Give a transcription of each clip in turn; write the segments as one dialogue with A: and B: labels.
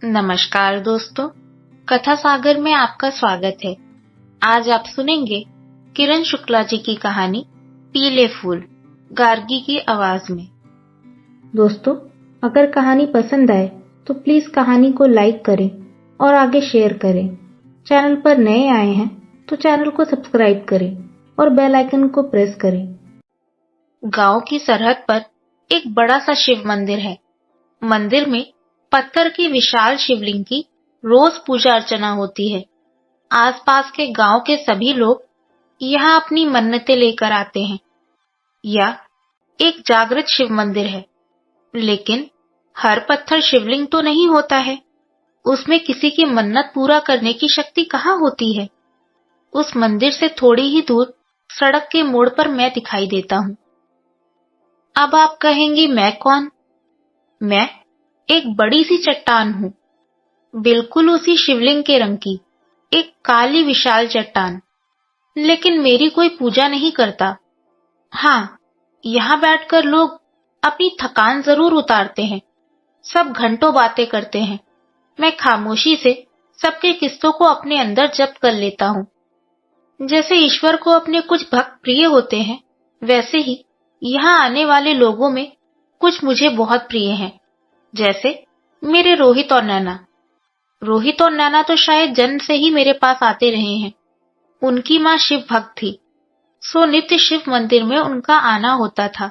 A: नमस्कार दोस्तों, कथा सागर में आपका स्वागत है। आज आप सुनेंगे किरण शुक्ला जी की कहानी पीले फूल, गार्गी की आवाज में।
B: दोस्तों, अगर कहानी पसंद आए तो प्लीज कहानी को लाइक करें और आगे शेयर करें। चैनल पर नए आए हैं तो चैनल को सब्सक्राइब करें और बेल आइकन को प्रेस करें।
A: गांव की सरहद पर एक बड़ा सा शिव मंदिर है। मंदिर में पत्थर की विशाल शिवलिंग की रोज पूजा अर्चना होती है। आसपास के गांव के सभी लोग यहाँ अपनी मन्नतें लेकर आते हैं। यह एक जागृत शिव मंदिर है, लेकिन हर पत्थर शिवलिंग तो नहीं होता है। उसमें किसी की मन्नत पूरा करने की शक्ति कहाँ होती है। उस मंदिर से थोड़ी ही दूर सड़क के मोड़ पर मैं दिखाई देता हूँ। अब आप कहेंगी मैं कौन? मैं एक बड़ी सी चट्टान हूँ, बिल्कुल उसी शिवलिंग के रंग की, एक काली विशाल चट्टान। लेकिन मेरी कोई पूजा नहीं करता। हाँ, यहाँ बैठकर लोग अपनी थकान जरूर उतारते हैं। सब घंटों बातें करते हैं। मैं खामोशी से सबके किस्सों को अपने अंदर जब्त कर लेता हूँ। जैसे ईश्वर को अपने कुछ भक्त प्रिय होते हैं, वैसे ही यहाँ आने वाले लोगों में कुछ मुझे बहुत प्रिय हैं। जैसे मेरे रोहित और नैना। रोहित और नैना तो शायद जन्म से ही मेरे पास आते रहे हैं। उनकी माँ शिव भक्त थी, सो नित्य शिव मंदिर में उनका आना होता था।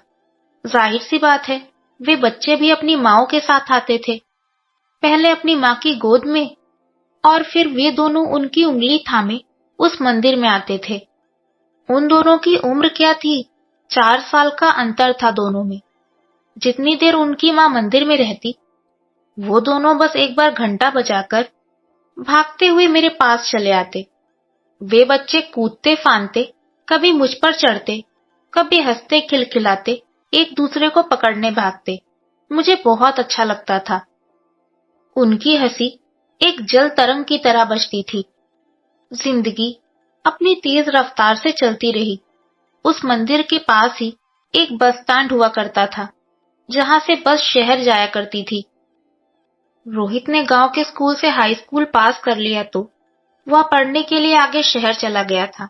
A: जाहिर सी बात है, वे बच्चे भी अपनी माँओं के साथ आते थे। पहले अपनी माँ की गोद में और फिर वे दोनों उनकी उंगली थामे उस मंदिर में आते थे। उन दोनों की उम्र क्या थी? 4 साल का अंतर था दोनों में। जितनी देर उनकी माँ मंदिर में रहती, वो दोनों बस एक बार घंटा बजाकर भागते हुए मेरे पास चले आते। वे बच्चे कूदते फांदते, कभी मुझ पर चढ़ते, कभी हंसते खिलखिलाते एक दूसरे को पकड़ने भागते। मुझे बहुत अच्छा लगता था। उनकी हंसी एक जल तरंग की तरह बजती थी। जिंदगी अपनी तेज रफ्तार से चलती रही। उस मंदिर के पास ही एक बस स्टैंड हुआ करता था, जहां से बस शहर जाया करती थी। रोहित ने गांव के स्कूल से हाई स्कूल पास कर लिया तो वह पढ़ने के लिए आगे शहर चला गया था।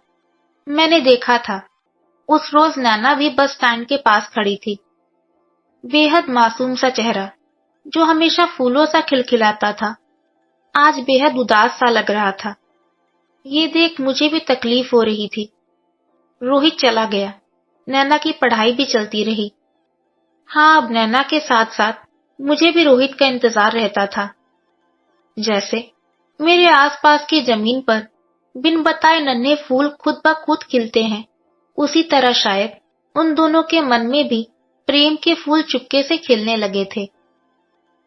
A: मैंने देखा था, उस रोज नैना भी बस स्टैंड के पास खड़ी थी। बेहद मासूम सा चेहरा, जो हमेशा फूलों सा खिलखिलाता था, आज बेहद उदास सा लग रहा था। ये देख मुझे भी तकलीफ हो रही थी। रोहित चला गया, नैना की पढ़ाई भी चलती रही। हाँ, अब नैना के साथ साथ मुझे भी रोहित का इंतजार रहता था। जैसे मेरे आसपास की जमीन पर बिन बताए नन्हे फूल खुद ब खुद खिलते हैं, उसी तरह शायद उन दोनों के मन में भी प्रेम के फूल चुपके से खिलने लगे थे।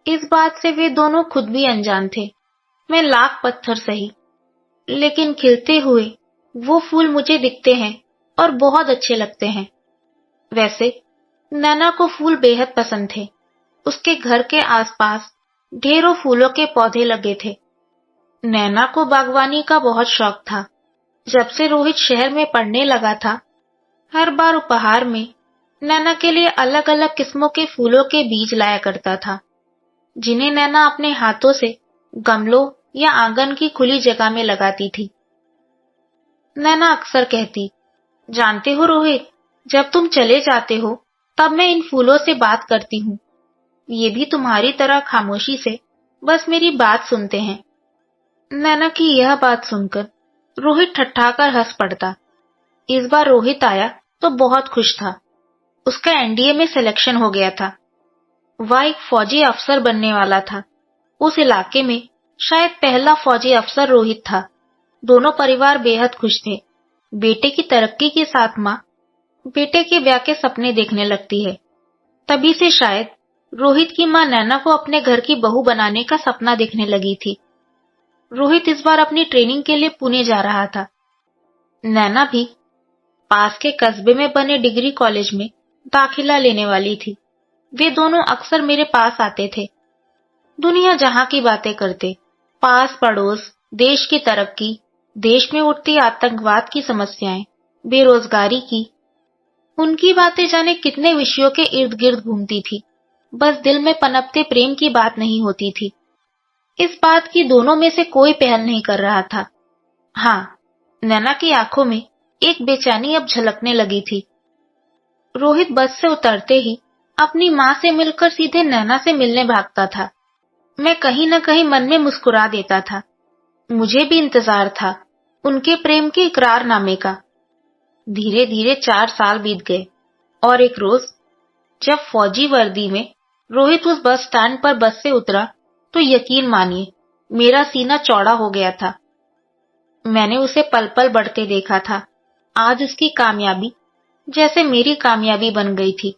A: इस बात से वे दोनों खुद भी अनजान थे। मैं लाख पत्थर सही, लेकिन खिलते हुए वो फूल मुझे दिखते हैं और बहुत अच्छे लगते हैं। वैसे नैना को फूल बेहद पसंद थे। उसके घर के आसपास ढेरों फूलों के पौधे लगे थे। नैना को बागवानी का बहुत शौक था। जब से रोहित शहर में पढ़ने लगा था, हर बार उपहार में नैना के लिए अलग अलग किस्मों के फूलों के बीज लाया करता था, जिन्हें नैना अपने हाथों से गमलों या आंगन की खुली जगह में लगाती थी। नैना अक्सर कहती, जानते हो रोहित, जब तुम चले जाते हो तब मैं इन फूलों से बात करती हूँ। ये भी तुम्हारी तरह खामोशी से बस मेरी बात सुनते हैं। नैना की यह बात सुनकर रोहित ठट्ठाकर हंस पड़ता। इस बार रोहित आया तो बहुत खुश था। उसका एनडीए में सिलेक्शन हो गया था। वह एक फौजी अफसर बनने वाला था। उस इलाके में शायद पहला फौजी अफसर रोहित था। दोनों परिवार बेहद खुश थे। बेटे की तरक्की के साथ माँ बेटे के ब्याह के सपने देखने लगती है। तभी से शायद रोहित की माँ नैना को अपने घर की बहू बनाने का सपना देखने लगी थी। रोहित इस बार अपनी ट्रेनिंग के लिए पुणे जा रहा था। नैना भी पास के कस्बे में बने डिग्री कॉलेज में दाखिला लेने वाली थी। वे दोनों अक्सर मेरे पास आते थे। दुनिया जहां की बातें करते, पास पड़ोस, देश की तरक्की, देश में उठती आतंकवाद की समस्याएं, बेरोजगारी की। उनकी बातें जाने कितने विषयों के इर्द गिर्द घूमती थी। बस दिल में पनपते प्रेम की बात नहीं होती थी। इस बात की दोनों में से कोई पहल नहीं कर रहा था। हाँ, नैना की आंखों में एक बेचैनी अब झलकने लगी थी। रोहित बस से उतरते ही अपनी माँ से मिलकर सीधे नैना से मिलने भागता था। मैं कहीं न कहीं मन में मुस्कुरा देता था। मुझे भी इंतजार था उनके प्रेम के इकरारनामे का। धीरे धीरे 4 साल बीत गए और एक रोज जब फौजी वर्दी में रोहित उस बस स्टैंड पर बस से उतरा तो यकीन मानिए मेरा सीना चौड़ा हो गया था। मैंने उसे पल पल बढ़ते देखा था। आज उसकी कामयाबी जैसे मेरी कामयाबी बन गई थी।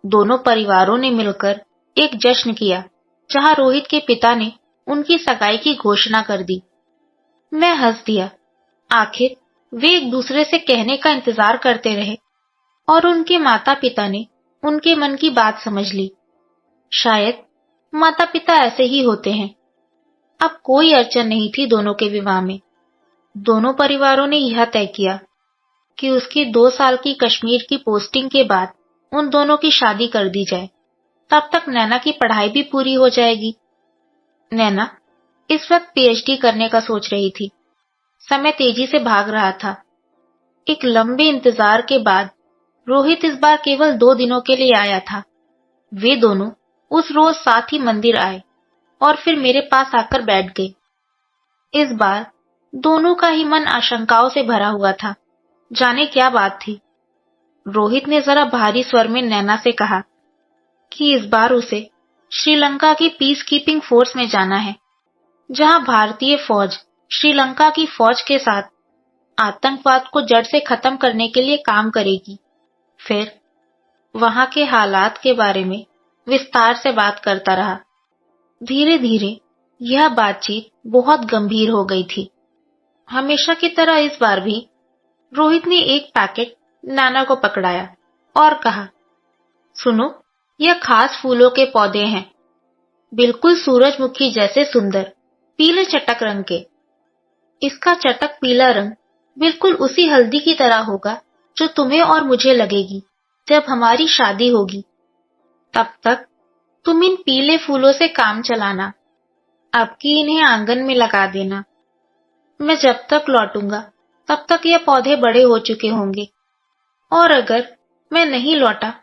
A: दोनों परिवारों ने मिलकर एक जश्न किया जहां रोहित के पिता ने उनकी सगाई की घोषणा कर दी। मैं हंस दिया। आखिर वे एक दूसरे से कहने का इंतजार करते रहे और उनके माता पिता ने उनके मन की बात समझ ली। शायद माता पिता ऐसे ही होते हैं। अब कोई अड़चन नहीं थी दोनों के विवाह में। दोनों परिवारों ने यह तय किया कि उसकी 2 साल की कश्मीर की पोस्टिंग के बाद उन दोनों की शादी कर दी जाए। तब तक नैना की पढ़ाई भी पूरी हो जाएगी। नैना इस वक्त पीएचडी करने का सोच रही थी। समय तेजी से भाग रहा था। एक लंबे इंतजार के बाद रोहित इस बार केवल 2 दिनों के लिए आया था। वे दोनों उस रोज साथ ही मंदिर आए और फिर मेरे पास आकर बैठ गए। इस बार दोनों का ही मन आशंकाओं से भरा हुआ था। जाने क्या बात थी। रोहित ने जरा भारी स्वर में नैना से कहा कि इस बार उसे श्रीलंका की पीस कीपिंग फोर्स में जाना है, जहां भारतीय फौज श्रीलंका की फौज के साथ आतंकवाद को जड़ से खत्म करने के लिए काम करेगी। फिर वहां के हालात के बारे में विस्तार से बात करता रहा। धीरे धीरे यह बातचीत बहुत गंभीर हो गई थी। हमेशा की तरह इस बार भी रोहित ने एक पैकेट नैना को पकड़ाया और कहा, सुनो, यह खास फूलों के पौधे हैं, बिल्कुल सूरजमुखी जैसे सुंदर, पीले चटक रंग के। इसका चटक पीला रंग बिल्कुल उसी हल्दी की तरह होगा जो तुम्हें और मुझे लगेगी जब हमारी शादी होगी। तब तक तुम इन पीले फूलों से काम चलाना। अब की इन्हें आंगन में लगा देना। मैं जब तक लौटूंगा तब तक ये पौधे बड़े हो चुके होंगे, और अगर मैं नहीं लौटा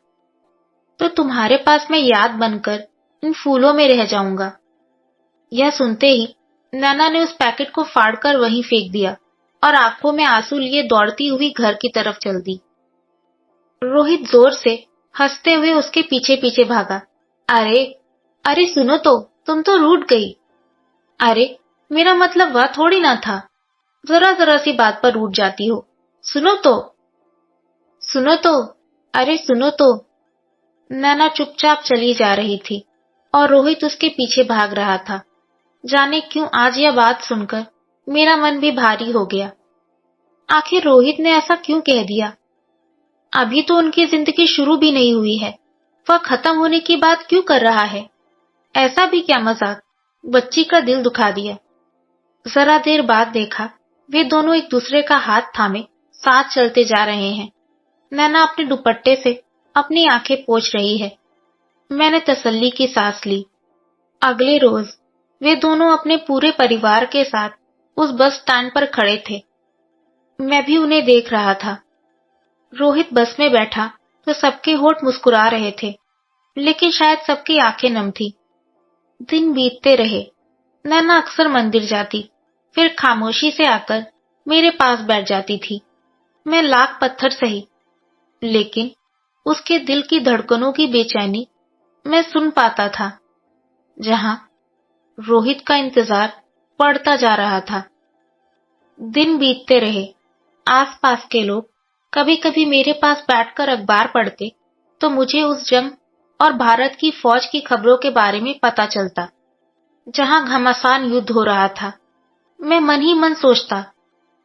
A: तो तुम्हारे पास मैं याद बनकर इन फूलों में रह जाऊंगा। यह सुनते ही नैना ने उस पैकेट को फाड़कर वहीं फेंक दिया और आंखों में आंसू लिए दौड़ती हुई घर की तरफ चल दी। रोहित जोर से हंसते हुए उसके पीछे पीछे भागा। अरे अरे सुनो तो, तुम तो रूठ गई। अरे मेरा मतलब वह थोड़ी ना था। जरा जरा सी बात पर रूठ जाती हो। सुनो तो, सुनो तो, अरे सुनो तो। नैना चुपचाप चली जा रही थी और रोहित उसके पीछे भाग रहा था। जाने क्यों आज यह बात सुनकर मेरा मन भी भारी हो गया। आखिर रोहित ने ऐसा क्यों कह दिया? अभी तो उनकी जिंदगी शुरू भी नहीं हुई है। वह खत्म होने की बात क्यों कर रहा है? ऐसा भी क्या मजाक? बच्ची का दिल दुखा दिया। जरा देर बाद देखा वे दोनों एक दूसरे का हाथ थामे साथ चलते जा रहे हैं। नैना अपने दुपट्टे से अपनी आंखें पोंछ रही है। मैंने तसल्ली की सांस ली। अगले रोज वे दोनों अपने पूरे परिवार के साथ उस बस स्टैंड पर खड़े थे। मैं भी उन्हें देख रहा था। रोहित बस में बैठा तो सबके होंठ मुस्कुरा रहे थे, लेकिन शायद सबकी आंखें नम थी। दिन बीतते रहे। नैना अक्सर मंदिर जाती, फिर खामोशी से आकर मेरे पास बैठ जाती थी। मैं लाख पत्थर सही, लेकिन उसके दिल की धड़कनों की बेचैनी मैं सुन पाता था। जहां रोहित का इंतजार बढ़ता जा रहा था। दिन बीतते रहे। आसपास के लोग कभी कभी मेरे पास बैठकर अखबार पढ़ते तो मुझे उस जंग और भारत की फौज की खबरों के बारे में पता चलता, जहां घमासान युद्ध हो रहा था। मैं मन ही मन सोचता,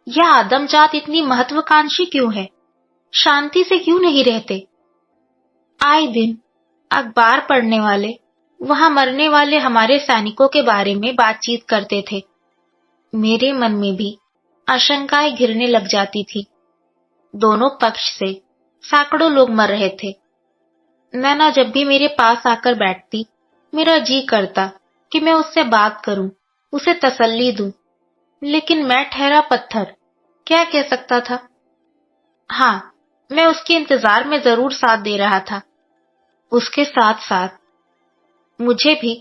A: यह आदमजात इतनी महत्वाकांक्षी क्यों है? शांति से क्यों नहीं रहते? आए दिन अखबार पढ़ने वाले वहां मरने वाले हमारे सैनिकों के बारे में बातचीत करते थे। मेरे मन में भी आशंकाएं घिरने लग जाती थी। दोनों पक्ष से सैकड़ों लोग मर रहे थे। नैना जब भी मेरे पास आकर बैठती, मेरा जी करता कि मैं उससे बात करूं, उसे तसल्ली दूं, लेकिन मैं ठहरा पत्थर क्या कह सकता था। हाँ, मैं उसके इंतजार में जरूर साथ दे रहा था। उसके साथ साथ मुझे भी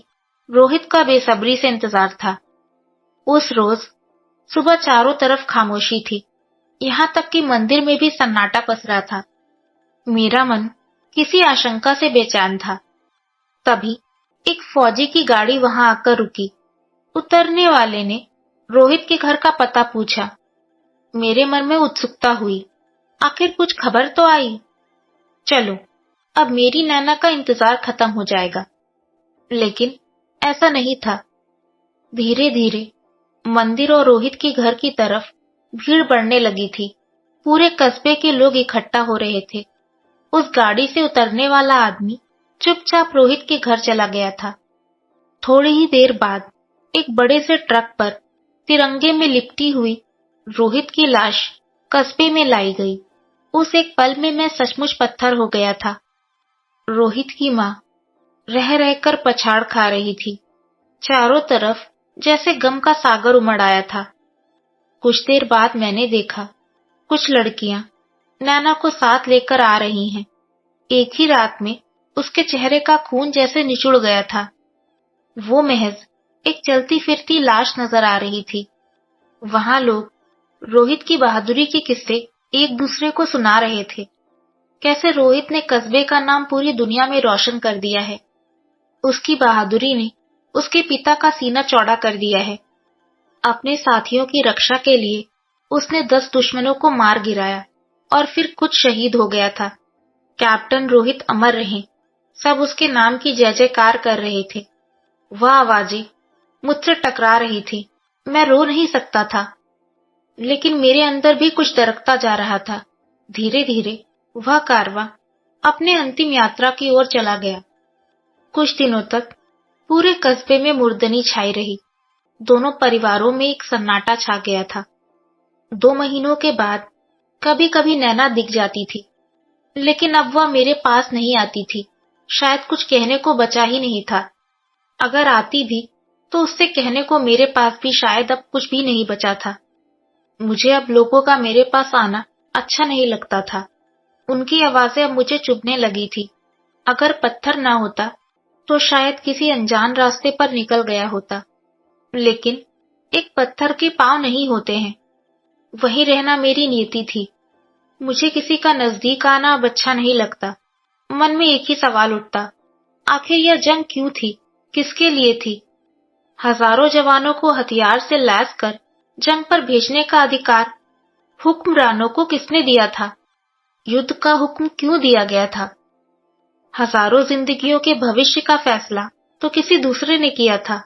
A: रोहित का बेसब्री से इंतजार था। उस रोज सुबह चारों तरफ खामोशी थी, यहाँ तक कि मंदिर में भी सन्नाटा पसरा था। मेरा मन किसी आशंका से बेचैन था। तभी एक फौजी की गाड़ी वहां आकर रुकी। उतरने वाले ने रोहित के घर का पता पूछा। मेरे मन में उत्सुकता हुई, आखिर कुछ खबर तो आई। चलो, अब मेरी नैना का इंतजार खत्म हो जाएगा। लेकिन ऐसा नहीं था। धीरे धीरे मंदिर और रोहित के घर की तरफ भीड़ बढ़ने लगी थी। पूरे कस्बे के लोग इकट्ठा हो रहे थे। उस गाड़ी से उतरने वाला आदमी चुपचाप रोहित के घर चला गया था। थोड़ी ही देर बाद एक बड़े से ट्रक पर तिरंगे में लिपटी हुई रोहित की लाश कस्बे में लाई गई। उस एक पल में मैं सचमुच पत्थर हो गया था। रोहित की माँ रह रहकर पछाड़ खा रही थी। चारों तरफ जैसे गम का सागर उमड़ आया था। कुछ देर बाद मैंने देखा कुछ लड़कियां नैना को साथ लेकर आ रही हैं। एक ही रात में उसके चेहरे का खून जैसे निचुड़ गया था। वो महज एक चलती फिरती लाश नजर आ रही थी। वहां लोग रोहित की बहादुरी के किस्से एक दूसरे को सुना रहे थे। कैसे रोहित ने कस्बे का नाम पूरी दुनिया में रोशन कर दिया है। उसकी बहादुरी ने उसके पिता का सीना चौड़ा कर दिया है। अपने साथियों की रक्षा के लिए उसने 10 दुश्मनों को मार गिराया और फिर खुद शहीद हो गया था। कैप्टन रोहित अमर रहे। सब उसके नाम की जय जयकार कर रहे थे। वह आवाजें मुझसे टकरा रही थी। मैं रो नहीं सकता था, लेकिन मेरे अंदर भी कुछ दरकता जा रहा था। धीरे धीरे वह कारवां अपने अंतिम यात्रा की ओर चला गया। कुछ दिनों तक पूरे कस्बे में मुर्दनी छाई रही। दोनों परिवारों में एक सन्नाटा छा गया था। 2 महीनों के बाद कभी कभी नैना दिख जाती थी, लेकिन अब वह मेरे पास नहीं आती थी। शायद कुछ कहने को बचा ही नहीं था। अगर आती भी तो उससे कहने को मेरे पास भी शायद अब कुछ भी नहीं बचा था। मुझे अब लोगों का मेरे पास आना अच्छा नहीं लगता था। उनकी आवाजें अब मुझे चुभने लगी थी। अगर पत्थर ना होता तो शायद किसी अनजान रास्ते पर निकल गया होता, लेकिन एक पत्थर के पांव नहीं होते हैं। वहीं रहना मेरी नीति थी। मुझे किसी का नजदीक आना अब अच्छा नहीं लगता। मन में एक ही सवाल उठता, आखिर यह जंग क्यों थी, किसके लिए थी। हजारों जवानों को हथियार से लैस कर जंग पर भेजने का अधिकार हुक्मरानों को किसने दिया था। युद्ध का हुक्म क्यों दिया गया था। हजारों जिंदगियों के भविष्य का फैसला तो किसी दूसरे ने किया था।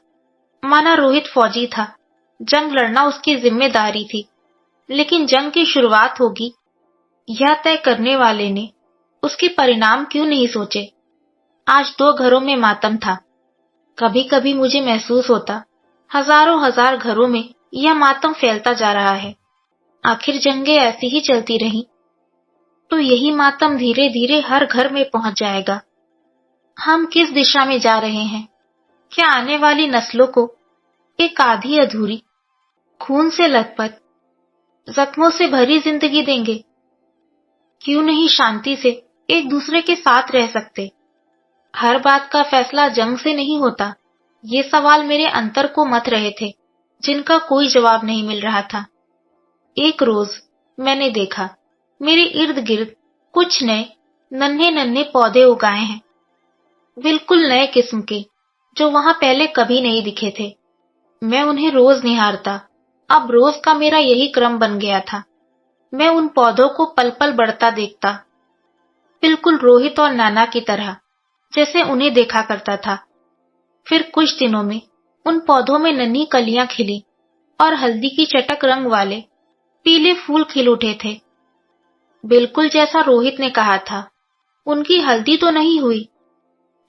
A: माना रोहित फौजी था, जंग लड़ना उसकी जिम्मेदारी थी, लेकिन जंग की शुरुआत होगी यह तय करने वाले ने उसके परिणाम क्यों नहीं सोचे। आज 2 घरों में मातम था। कभी कभी मुझे महसूस होता हजारों हजार घरों में यह मातम फैलता जा रहा है। आखिर जंगें ऐसी ही चलती रहीं तो यही मातम धीरे धीरे हर घर में पहुंच जाएगा। हम किस दिशा में जा रहे हैं। क्या आने वाली नस्लों को एक आधी अधूरी, खून से लथपथ, जख्मों से भरी जिंदगी देंगे। क्यों नहीं शांति से एक दूसरे के साथ रह सकते। हर बात का फैसला जंग से नहीं होता। ये सवाल मेरे अंतर को मथ रहे थे, जिनका कोई जवाब नहीं मिल रहा था। एक रोज मैंने देखा मेरे इर्द गिर्द कुछ नए नन्हे नन्हे पौधे उगाए हैं, बिल्कुल नए किस्म के, जो वहां पहले कभी नहीं दिखे थे। मैं उन्हें रोज निहारता। अब रोज का मेरा यही क्रम बन गया था। मैं उन पौधों को पल पल बढ़ता देखता, बिल्कुल रोहित और नाना की तरह, जैसे उन्हें देखा करता था। फिर कुछ दिनों में उन पौधों में नन्ही कलियां खिली और हल्दी की चटक रंग वाले पीले फूल खिल उठे थे। बिल्कुल जैसा रोहित ने कहा था। उनकी हल्दी तो नहीं हुई,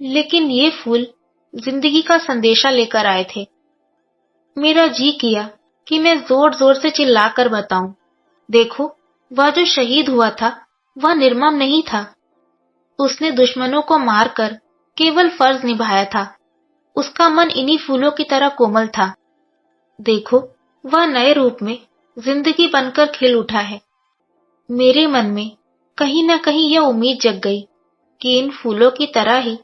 A: लेकिन ये फूल जिंदगी का संदेशा लेकर आए थे। मेरा जी किया कि मैं जोर जोर से चिल्लाकर बताऊं, देखो, वह जो शहीद हुआ था वह निर्मम नहीं था। उसने दुश्मनों को मारकर केवल फर्ज निभाया था। उसका मन इन्हीं फूलों की तरह कोमल था। देखो, वह नए रूप में जिंदगी बनकर खिल उठा है। मेरे मन में कहीं न कहीं यह उम्मीद जग गई कि इन फूलों की तरह ही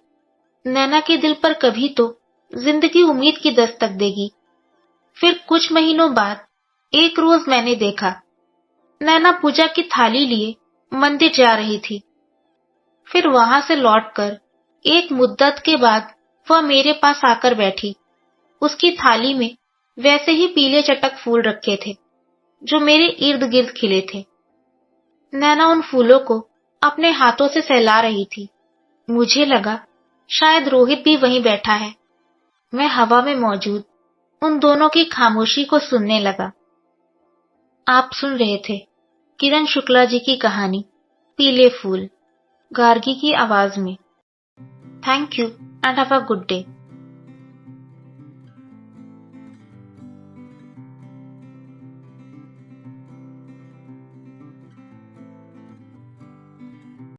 A: नैना के दिल पर कभी तो जिंदगी उम्मीद की दस्तक देगी। फिर कुछ महीनों बाद एक रोज मैंने देखा, नैना पूजा की थाली लिए मंदिर जा रही थी। फिर वहां से लौटकर एक मुद्दत के बाद वह मेरे पास आकर बैठी। उसकी थाली में वैसे ही पीले चटक फूल रखे थे जो मेरे इर्द गिर्द खिले थे। नैना उन फूलों को अपने हाथों से सहला रही थी। मुझे लगा शायद रोहित भी वहीं बैठा है। मैं हवा में मौजूद उन दोनों की खामोशी को सुनने लगा। आप सुन रहे थे किरण शुक्ला जी की कहानी पीले फूल, गार्गी की आवाज में। Thank you and have a good day.